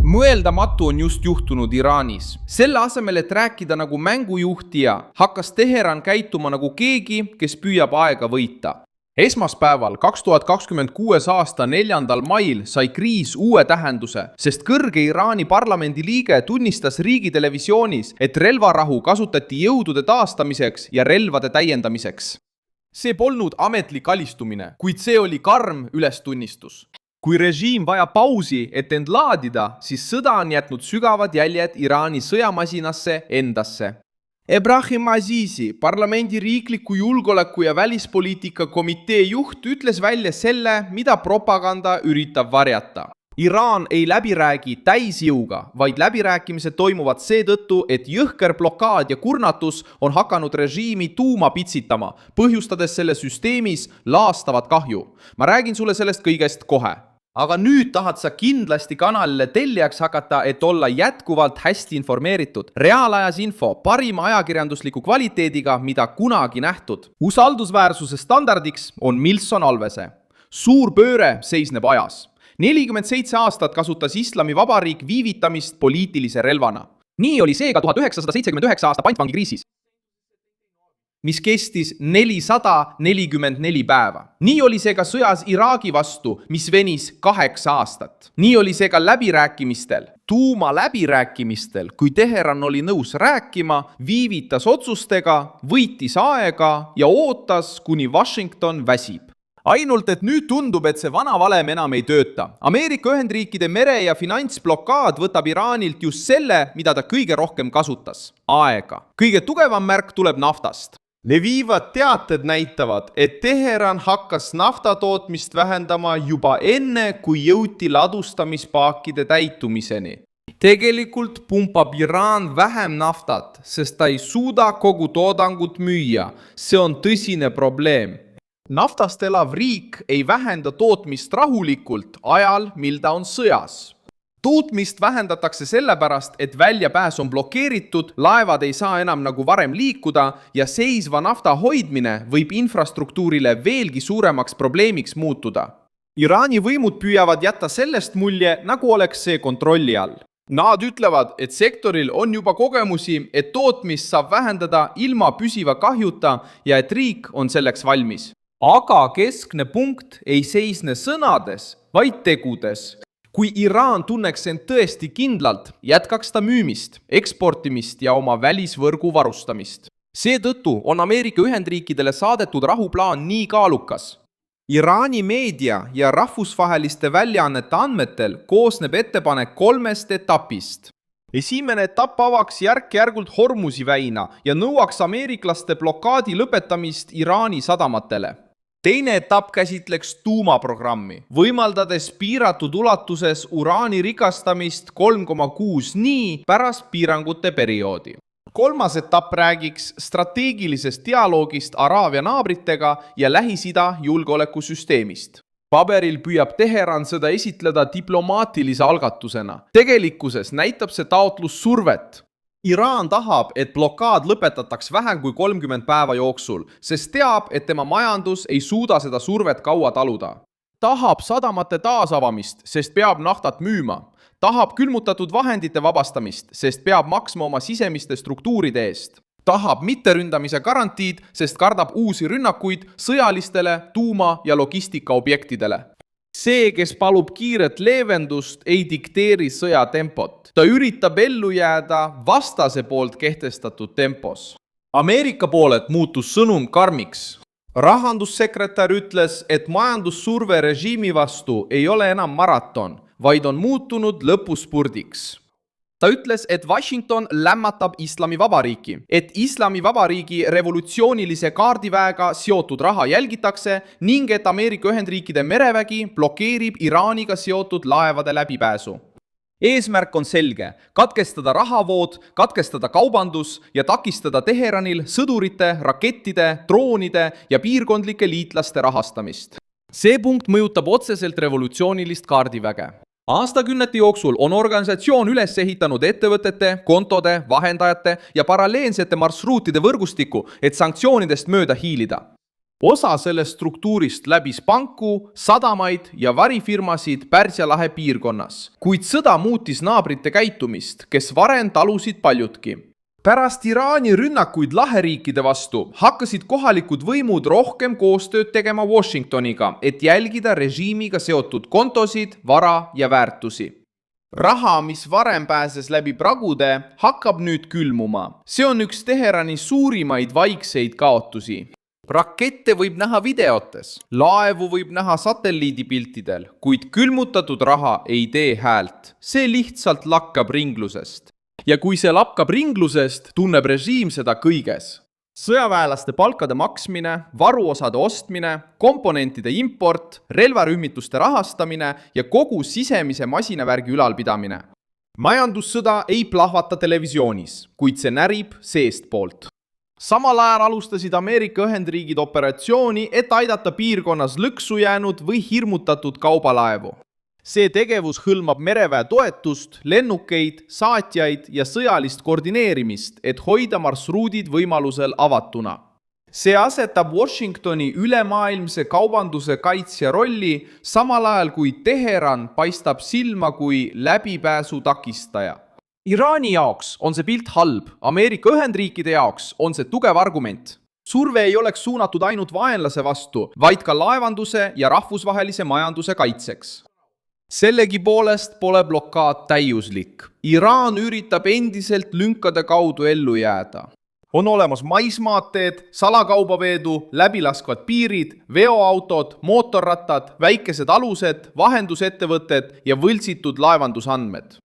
Mõeldamatu on just juhtunud Iraanis. Selle asemel, et rääkida nagu mängujuhtija, hakkas Teheran käituma nagu keegi, kes püüab aega võita. Esmaspäeval 2026. aasta 4. mail sai kriis uue tähenduse, sest kõrge Iraani parlamendi liige tunnistas riigitelevisioonis, et relvarahu kasutati jõudude taastamiseks ja relvade täiendamiseks. See polnud ametlik alistumine, kuid see oli karm ülestunnistus. Kui režiim vajab pausi, et end laadida, siis sõda on jätnud sügavad jäljed Iraani sõjamasinasse endasse. Ebrahim Azizi, parlamendi riikliku julgeoleku ja välispoliitika komitee juht, ütles välja selle, mida propaganda üritab varjata. Iraan ei läbiräägi täisjõuga, vaid läbirääkimised toimuvad seetõttu, et jõhker blokaad ja kurnatus on hakanud režiimi tuuma pitsitama, põhjustades selle süsteemis laastavat kahju. Ma räägin sulle sellest kõigest kohe. Aga nüüd tahad sa kindlasti kanalile tellijaks hakata, et olla jätkuvalt hästi informeeritud. Reaalajas info parima ajakirjandusliku kvaliteediga, mida kunagi nähtud. Usaldusväärsuse standardiks on Milson Alvese. Suur pööre seisneb ajas. 47 aastat kasutas Islami Vabariik viivitamist poliitilise relvana. Nii oli seega 1979 aasta pantvangikriisis, mis kestis 444 päeva. Nii oli see ka sõjas Iraagi vastu, mis venis 8 aastat. Nii oli see ka läbirääkimistel. Tuumaläbirääkimistel, kui Teheran oli nõus rääkima, viivitas otsustega, võitis aega ja ootas, kuni Washington väsib. Ainult, et nüüd tundub, et see vana valem enam ei tööta. Ameerika Ühendriikide mere- ja finantsblokaad võtab Iraanilt just selle, mida ta kõige rohkem kasutas – aega. Kõige tugevam märk tuleb naftast. Levivad teated näitavad, et Teheran hakkas naftatootmist vähendama juba enne, kui jõuti ladustamispaakide täitumiseni. Tegelikult pumpab Iraan vähem naftat, sest ta ei suuda kogu toodangut müüa. See on tõsine probleem. Naftast elav riik ei vähenda tootmist rahulikult ajal, mil ta on sõjas. Tootmist vähendatakse sellepärast, et väljapääs on blokeeritud, laevad ei saa enam nagu varem liikuda ja seisva nafta hoidmine võib infrastruktuurile veelgi suuremaks probleemiks muutuda. Iraani võimud püüavad jätta sellest mulje, nagu oleks see kontrolli all. Nad ütlevad, et sektoril on juba kogemusi, et tootmist saab vähendada ilma püsiva kahjuta ja et riik on selleks valmis. Aga keskne punkt ei seisne sõnades, vaid tegudes. Kui Iraan tunneks end tõesti kindlalt, jätkaks ta müümist, eksportimist ja oma välisvõrgu varustamist. Seetõttu on Ameerika Ühendriikidele saadetud rahuplaan nii kaalukas. Iraani meedia ja rahvusvaheliste väljaannete andmetel koosneb ettepanek 3 etapist. Esimene etapp avaks järk-järgult Hormuzi väina ja nõuaks ameeriklaste blokaadi lõpetamist Iraani sadamatele. Teine etapp käsitleks tuumaprogrammi, võimaldades piiratud ulatuses uraani rikastamist 3,6 nii pärast piirangute perioodi. 3. etapp räägiks strateegilisest dialoogist Araabia naabritega ja Lähis-Ida julgeolekusüsteemist. Paberil püüab Teheran seda esitleda diplomaatilise algatusena. Tegelikkuses näitab see taotlus survet. Iraan tahab, et blokaad lõpetataks vähem kui 30 päeva jooksul, sest teab, et tema majandus ei suuda seda survet kaua taluda. Tahab sadamate taasavamist, sest peab naftat müüma. Tahab külmutatud vahendite vabastamist, sest peab maksma oma sisemiste struktuuride eest. Tahab mitteründamise garantiid, sest kardab uusi rünnakuid sõjalistele, tuuma- ja logistikaobjektidele. See, kes palub kiiret leevendust, ei dikteeri sõjatempot. Ta üritab ellu jääda vastase poolt kehtestatud tempos. Ameerika poolelt muutus sõnum karmiks. Rahandussekretär ütles, et majandussurve režiimi vastu ei ole enam maraton, vaid on muutunud lõpuspurdiks. Ta ütles, et Washington lämmatab Islami Vabariiki, et Islami Vabariigi revolutsioonilise kaardiväega seotud raha jälgitakse ning et Ameerika Ühendriikide merevägi blokeerib Iraaniga seotud laevade läbipääsu. Eesmärk on selge, katkestada rahavood, katkestada kaubandus ja takistada Teheranil sõdurite, rakettide, droonide ja piirkondlike liitlaste rahastamist. See punkt mõjutab otseselt revolutsioonilist kaardiväge. Aastakümnete jooksul on organisatsioon üles ehitanud ettevõtete, kontode, vahendajate ja paralleelsete marsruutide võrgustiku, et sanktsioonidest mööda hiilida. Osa sellest struktuurist läbis panku, sadamaid ja varifirmasid Pärsia lahe piirkonnas, kuid sõda muutis naabrite käitumist, kes varem talusid paljudki. Pärast Iraani rünnakuid laheriikide vastu hakkasid kohalikud võimud rohkem koostööd tegema Washingtoniga, et jälgida režiimiga seotud kontosid, vara ja väärtusi. Raha, mis varem pääses läbi pragude, hakkab nüüd külmuma. See on üks Teherani suurimaid vaikseid kaotusi. Rakette võib näha videotes, laevu võib näha satelliidipiltidel, kuid külmutatud raha ei tee häält. See lihtsalt lakkab ringlusest. Ja kui see lakkab ringlusest, tunneb režiim seda kõiges. Sõjaväelaste palkade maksmine, varuosade ostmine, komponentide import, relvarühmituste rahastamine ja kogu sisemise masinavärgi ülalpidamine. Majandussõda ei plahvata televisioonis, kuid see närib seestpoolt. Samal ajal alustasid Ameerika Ühendriigid operatsiooni, et aidata piirkonnas lõksu jäänud või hirmutatud kaubalaevu. See tegevus hõlmab mereväe toetust, lennukeid, saatjaid ja sõjalist koordineerimist, et hoida marsruudid võimalusel avatuna. See asetab Washingtoni ülemaailmse kaubanduse kaitsja rolli, samal ajal kui Teheran paistab silma kui läbipääsu takistaja. Iraani jaoks on see pilt halb, Ameerika Ühendriikide jaoks on see tugev argument. Surve ei oleks suunatud ainult vaenlase vastu, vaid ka laevanduse ja rahvusvahelise majanduse kaitseks. Sellegipoolest pole blokaad täiuslik. Iraan üritab endiselt lünkade kaudu ellu jääda. On olemas maismaadteed, salakaubaveedu, läbilaskvad piirid, veoautod, mootorrattad, väikesed alused, vahendusettevõtted ja võltsitud laevandusandmed.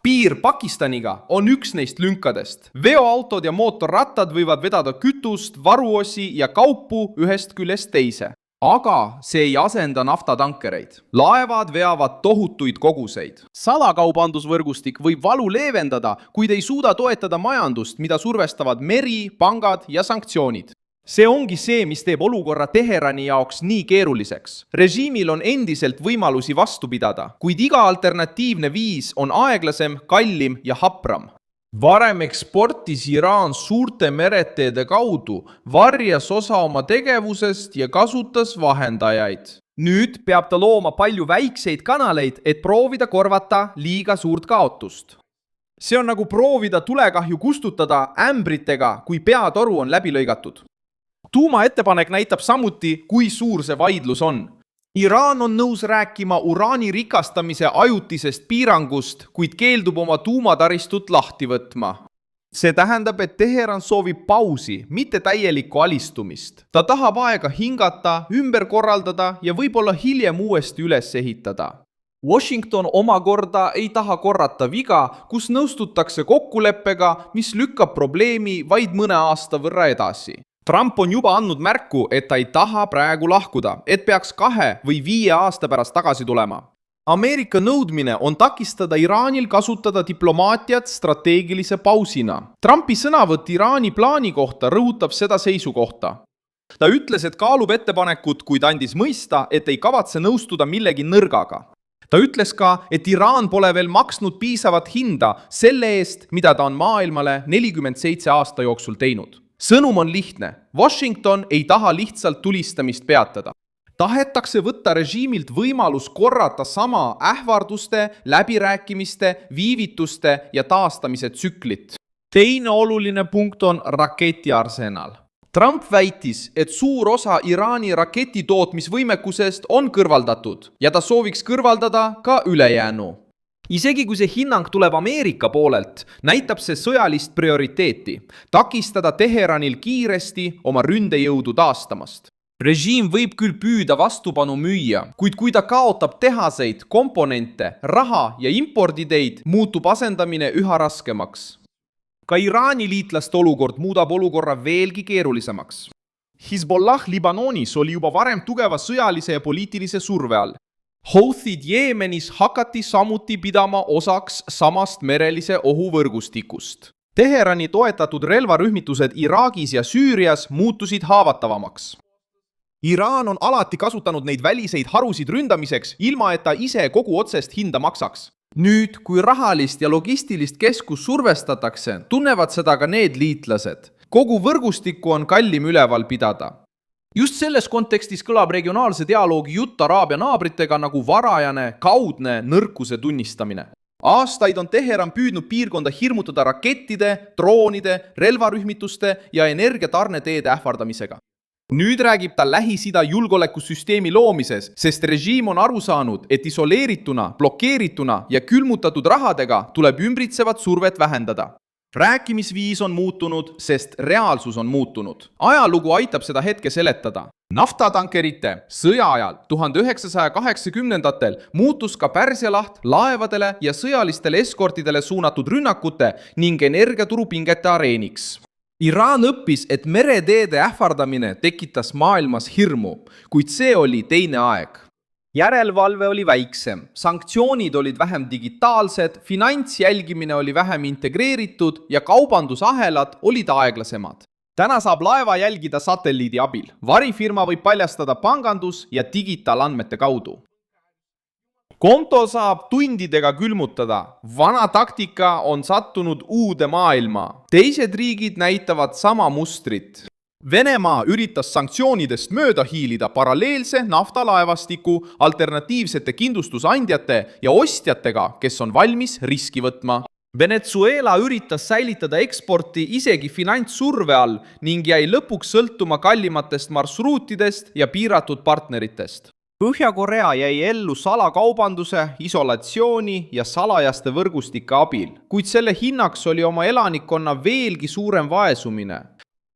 Piir Pakistaniga on üks neist lünkadest. Veoautod ja mootorrattad võivad vedada kütust, varuosi ja kaupu ühest küljest teise. Aga see ei asenda naftatankereid. Laevad veavad tohutuid koguseid. Salakaubandusvõrgustik võib valu leevendada, kuid ei suuda toetada majandust, mida survestavad meri, pangad ja sanktsioonid. See ongi see, mis teeb olukorra Teherani jaoks nii keeruliseks. Režiimil on endiselt võimalusi vastu pidada, kuid iga alternatiivne viis on aeglasem, kallim ja hapram. Varem eksportis Iraan suurte mereteede kaudu, varjas osa oma tegevusest ja kasutas vahendajaid. Nüüd peab ta looma palju väikseid kanaleid, et proovida korvata liiga suurt kaotust. See on nagu proovida tulekahju kustutada ämbritega, kui peatoru on läbi lõigatud. Tuumaettepanek näitab samuti, kui suur see vaidlus on. Iraan on nõus rääkima uraani rikastamise ajutisest piirangust, kuid keeldub oma tuumataristut lahti võtma. See tähendab, et Teheran soovib pausi, mitte täielikku alistumist. Ta tahab aega hingata, ümber korraldada ja võib-olla hiljem uuesti üles ehitada. Washington omakorda ei taha korrata viga, kus nõustutakse kokkuleppega, mis lükkab probleemi vaid mõne aasta võrra edasi. Trump on juba andnud märku, et ta ei taha praegu lahkuda, et peaks 2 või 5 aasta pärast tagasi tulema. Ameerika nõudmine on takistada Iraanil kasutada diplomaatiat strateegilise pausina. Trumpi sõnavõtt Iraani plaani kohta rõhutab seda seisukohta. Ta ütles, et kaalub ettepanekut, kuid andis mõista, et ei kavatse nõustuda millegi nõrgaga. Ta ütles ka, et Iraan pole veel maksnud piisavat hinda selle eest, mida ta on maailmale 47 aasta jooksul teinud. Sõnum on lihtne. Washington ei taha lihtsalt tulistamist peatada. Tahetakse võtta režiimilt võimalus korrata sama ähvarduste, läbirääkimiste, viivituste ja taastamise tsüklit. Teine oluline punkt on raketiarsenal. Trump väitis, et suur osa Iraani raketitootmisvõimekusest on kõrvaldatud ja ta sooviks kõrvaldada ka ülejäänu. Isegi kui see hinnang tuleb Ameerika poolelt, näitab see sõjalist prioriteeti, takistada Teheranil kiiresti oma ründejõudu taastamast. Režiim võib küll püüda vastupanu müüa, kuid kui ta kaotab tehaseid, komponente, raha ja imporditeid, muutub asendamine üha raskemaks. Ka Iraani liitlaste olukord muudab olukorra veelgi keerulisemaks. Hezbollah Libanonis oli juba varem tugeva sõjalise ja poliitilise surve all. Houthid Jeemenis hakati samuti pidama osaks samast merelise ohuvõrgustikust. Teherani toetatud relvarühmitused Iraagis ja Süürias muutusid haavatavamaks. Iraan on alati kasutanud neid väliseid harusid ründamiseks, ilma et ta ise kogu otsest hinda maksaks. Nüüd, kui rahalist ja logistilist keskust survestatakse, tunnevad seda ka need liitlased. Kogu võrgustikku on kallim üleval pidada. just selles kontekstis kõlab regionaalse dialoogi jutt Araabia naabritega nagu varajane, kaudne nõrkuse tunnistamine. Aastaid on Teheran püüdnud piirkonda hirmutada rakettide, droonide, relvarühmituste ja energiatarneteede ähvardamisega. Nüüd räägib ta Lähis-Ida julgeolekusüsteemi loomises, sest režiim on aru saanud, et isoleerituna, blokeerituna ja külmutatud rahadega tuleb ümbritsevat survet vähendada. Rääkimisviis on muutunud, sest reaalsus on muutunud. Ajalugu aitab seda hetke seletada. Naftatankerite sõja ajal 1980-ndatel muutus ka Pärsia laht laevadele ja sõjalistele eskortidele suunatud rünnakute ning energiaturupingete areeniks. Iraan õppis, et mereteede ähvardamine tekitas maailmas hirmu, kuid see oli teine aeg. Järelevalve oli väiksem, sanktsioonid olid vähem digitaalsed, finantsjälgimine oli vähem integreeritud ja kaubandusahelad olid aeglasemad. Täna saab laeva jälgida satelliidi abil. Varifirma võib paljastada pangandus- ja digitaalandmete kaudu. Konto saab tundidega külmutada. Vana taktika on sattunud uude maailma. Teised riigid näitavad sama mustrit. Venemaa üritas sanktsioonidest mööda hiilida paralleelse naftalaevastiku, alternatiivsete kindlustusandjate ja ostjatega, kes on valmis riski võtma. Venezuela üritas säilitada eksporti isegi finantssurve all ning jäi lõpuks sõltuma kallimatest marsruutidest ja piiratud partneritest. Põhja-Korea jäi ellu salakaubanduse, isolatsiooni ja salajaste võrgustike abil, kuid selle hinnaks oli oma elanikkonna veelgi suurem vaesumine.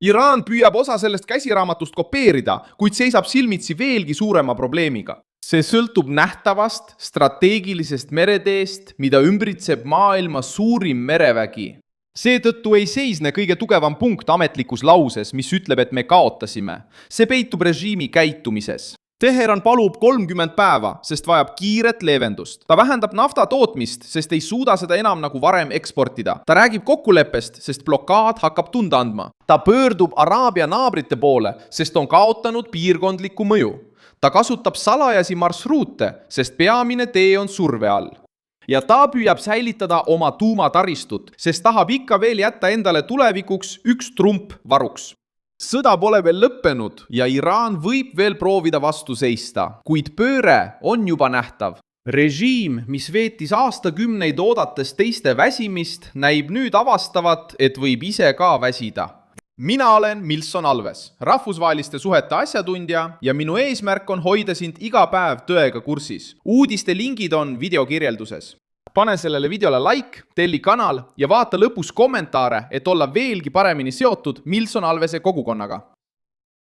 Iraan püüab osa sellest käsiraamatust kopeerida, kuid seisab silmitsi veelgi suurema probleemiga. See sõltub nähtavast, strateegilisest mereteest, mida ümbritseb maailma suurim merevägi. Seetõttu ei seisne kõige tugevam punkt ametlikus lauses, mis ütleb, et me kaotasime. See peitub režiimi käitumises. Teheran palub 30 päeva, sest vajab kiiret leevendust. Ta vähendab nafta tootmist, sest ei suuda seda enam nagu varem eksportida. Ta räägib kokkuleppest, sest blokaad hakkab tunda andma. Ta pöördub Araabia naabrite poole, sest on kaotanud piirkondlikku mõju. Ta kasutab salajasi marsruute, sest peamine tee on surve all. Ja ta püüab säilitada oma tuumataristut, sest tahab ikka veel jätta endale tulevikuks üks trump varuks. Sõda pole veel lõppenud ja Iraan võib veel proovida vastu seista, kuid pööre on juba nähtav. Režiim, mis veetis aastakümneid oodates teiste väsimist, näib nüüd avastavat, et võib ise ka väsida. Mina olen Milson Alves, rahvusvaheliste suhete asjatundja ja minu eesmärk on hoida sind iga päev tõega kursis. Uudiste lingid on videokirjelduses. Pane sellele videole like, telli kanal ja vaata lõpus kommentaare, et olla veelgi paremini seotud Milson Alvese kogukonnaga.